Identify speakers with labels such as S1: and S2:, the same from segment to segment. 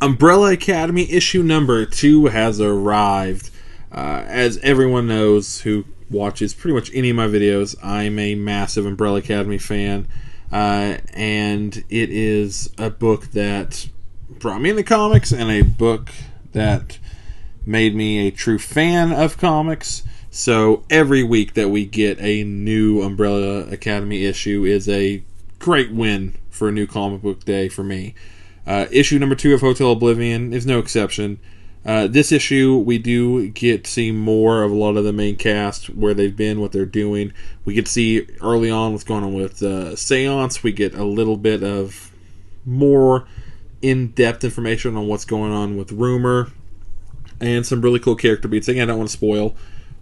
S1: Umbrella Academy issue number 2 has arrived. As everyone knows who watches pretty much any of my videos, I'm a massive Umbrella Academy fan. And it is a book that brought me into comics and a book that made me a true fan of comics. So every week that we get a new Umbrella Academy issue is a great win for a new comic book day for me. Issue number 2 of Hotel Oblivion is no exception. This issue, we do get to see more of a lot of the main cast, where they've been, what they're doing. We get to see early on what's going on with Seance. We get a little bit of more in-depth information on what's going on with Rumor, and some really cool character beats. Again, I don't want to spoil.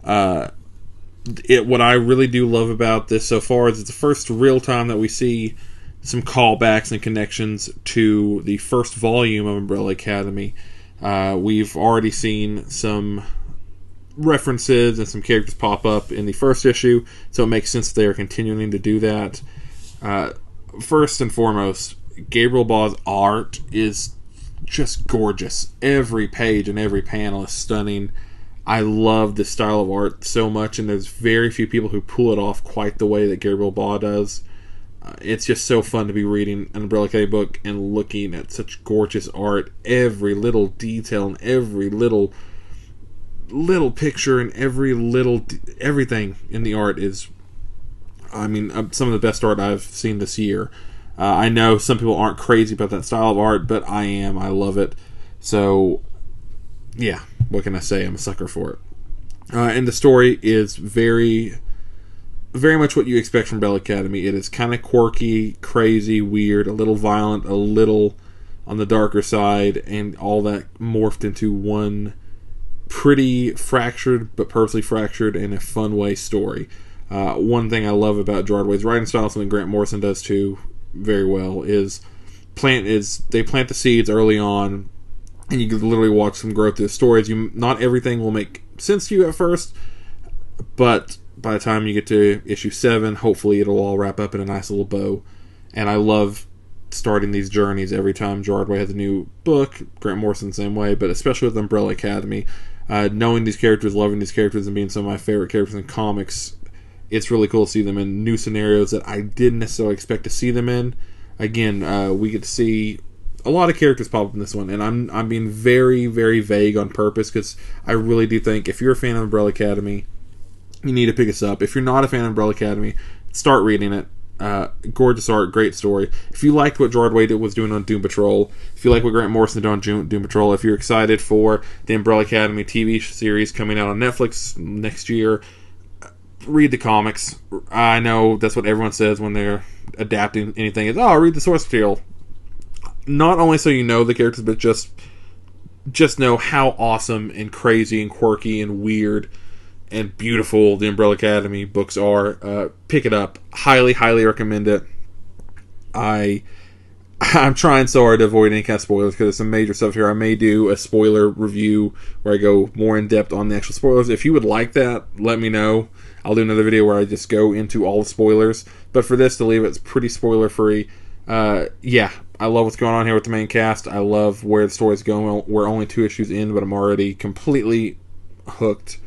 S1: What I really do love about this so far is it's the first real time that we see some callbacks and connections to the first volume of Umbrella Academy. We've already seen some references and some characters pop up in the first issue, so it makes sense that they are continuing to do that. First and foremost, Gabriel Ba's art is just gorgeous. Every page and every panel is stunning. I love this style of art so much, and there's very few people who pull it off quite the way that Gabriel Ba does. It's just so fun to be reading an Umbrella Academy book and looking at such gorgeous art. Every little detail and every little picture and everything in the art is, some of the best art I've seen this year. I know some people aren't crazy about that style of art, but I am. I love it. So, yeah, what can I say? I'm a sucker for it. And the story is very much what you expect from Umbrella Academy. It is kind of quirky, crazy, weird, a little violent, a little on the darker side, and all that morphed into one pretty fractured, but purposely fractured in a fun way story. One thing I love about Gerard Way's writing style, something Grant Morrison does too very well, is they plant the seeds early on, and you can literally watch them grow through the stories. Not everything will make sense to you at first, but by the time you get to issue 7, hopefully it'll all wrap up in a nice little bow. And I love starting these journeys every time Gerard Way has a new book. Grant Morrison the same way, but especially with Umbrella Academy. Knowing these characters, loving these characters, and being some of my favorite characters in comics, it's really cool to see them in new scenarios that I didn't necessarily expect to see them in. Again, we get to see a lot of characters pop up in this one, and I'm being very, very vague on purpose, because I really do think if you're a fan of Umbrella Academy, you need to pick us up. If you're not a fan of Umbrella Academy, start reading it. Gorgeous art, great story. If you liked what Gerard Way was doing on Doom Patrol, if you like what Grant Morrison did on Doom Patrol, if you're excited for the Umbrella Academy TV series coming out on Netflix next year, read the comics. I know that's what everyone says when they're adapting anything, is, read the source material. Not only so you know the characters, but just know how awesome and crazy and quirky and weird and beautiful the Umbrella Academy books are. Pick it up. Highly, highly recommend it. I'm trying so hard to avoid any kind of spoilers, because there's some major stuff here. I may do a spoiler review where I go more in depth on the actual spoilers. If you would like that, let me know. I'll do another video where I just go into all the spoilers. But for this, to leave it, it's pretty spoiler free. Yeah, I love what's going on here with the main cast. I love where the story's going. We're only 2 issues in, but I'm already completely hooked.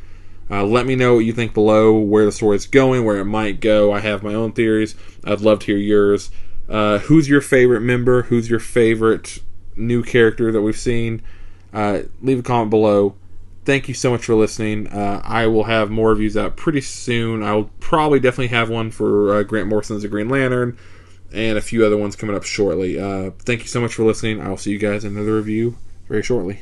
S1: Let me know what you think below, where the story's going, where it might go. I have my own theories. I'd love to hear yours. Who's your favorite member? Who's your favorite new character that we've seen? Leave a comment below. Thank you so much for listening. I will have more reviews out pretty soon. I'll probably definitely have one for Grant Morrison's The Green Lantern, and a few other ones coming up shortly. Thank you so much for listening. I'll see you guys in another review very shortly.